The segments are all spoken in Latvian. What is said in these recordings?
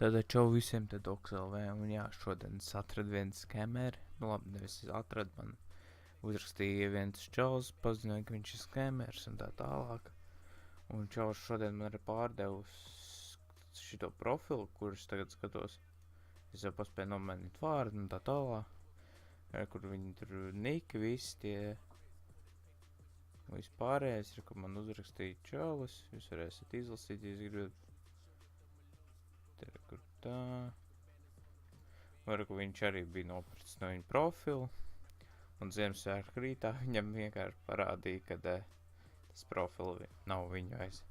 Tātad čau visiem te Doks.lv, un jā, šodien es atradu vienu skemeri, nu labi, nevis es atradu, man uzrakstīja viens čaus, paziņoja, ka viņš ir skemers un tā tālāk, un čaus šodien man arī pārdevis šito profilu, kurus tagad skatos, es jau paspēju nomainīt vārdu un tā tālāk, kur viņi tur niki, visi tie, vispārējais ir, ka man uzrakstīja čalis, jūs varēsiet izlasīt, ja jūs gribat. Kur tā. Varu, ka viņš arī bija nopircis no viņa profilu. Un Ziemassvētku rītā viņam vienkārši parādīja, ka tas profili nav viņa vairs.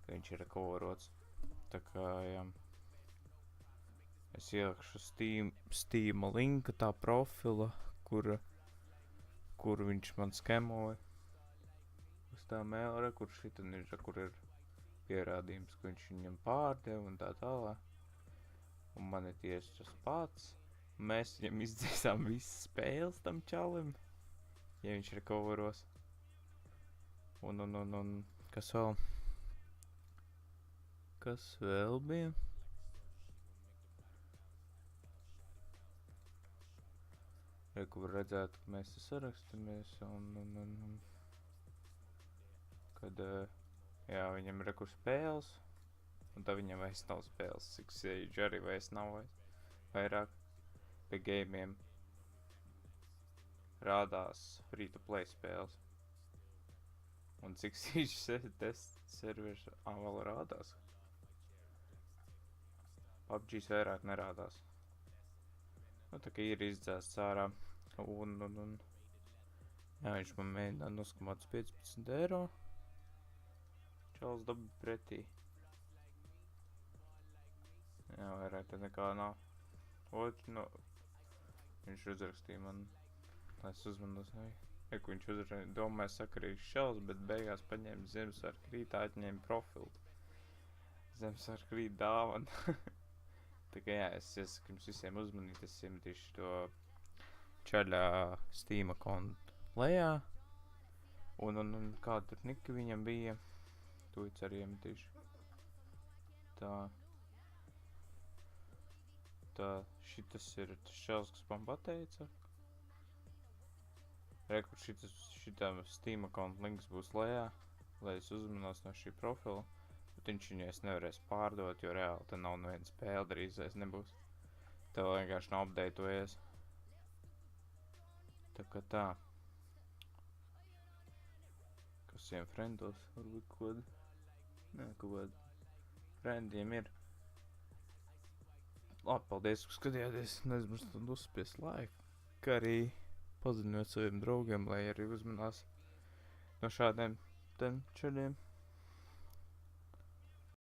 Ka viņš ir coverots. Tā kā, jā. Es ielikšu Steam linku tā profila, kur viņš man skemoja. Uz tā mēlera, kur šitan ir, kur ir pierādījums, ka viņš viņam pārdeva un tā tālāk. Un man ir tieši tas pats. Mēs viņam izdzēsām visas spēles tam čalim, ja viņš ir coveros. Un kas vēl? Kas vēl bija? Reku var redzēt, ka mēs sarakstamies un kad jā, viņam ir rekur spēles, un tā viņam vairs nav spēles, cik Sage arī vairs nav vairāk pie gamiem rādās free-to-play spēles. Un cik Sage test servers vēl rādās. PUBG's vairāk nerādās. Nu, tā kā ir izdzēsts ārā, un jā, viņš man mēģināja noskamāt 15 eiro. Čals dabba pretī. Jā, vairāk te nekā nav. No, viņš uzrakstīja man, lai es uzmanos, viņš uzrakstīja, domāju sakarīgs čals, bet beigās paņēma Ziemassvētku rītā, atņēma profilu. Ziemassvētku rīta dāvana. Tā kā jā, es iesaku jums visiem uzmanīt, es iemetīšu to čaļā Steam kontu lejā. Un kāda tur nika viņam bija. Tūlīt arī iemetīšu. Tā, šitas ir tas čels, kas man pateica. Rekur šitam Steam account links būs lejā, lai es uzmanos no šī profila. Bet viņš viņu es nevarēs pārdot, jo reāli te nav neviena spēle, drīzais nebūs. Tev vienkārši nav updatējies. Tā kā tā. Kas viņiem friendos, varbūt kod. Nē, kaut friendiem ir. Labi, paldies, ka skatījāties. Neaizmirstot uzspiest like. Kā arī paziņot saviem draugiem, lai arī uzmanās no šādiem čaļiem.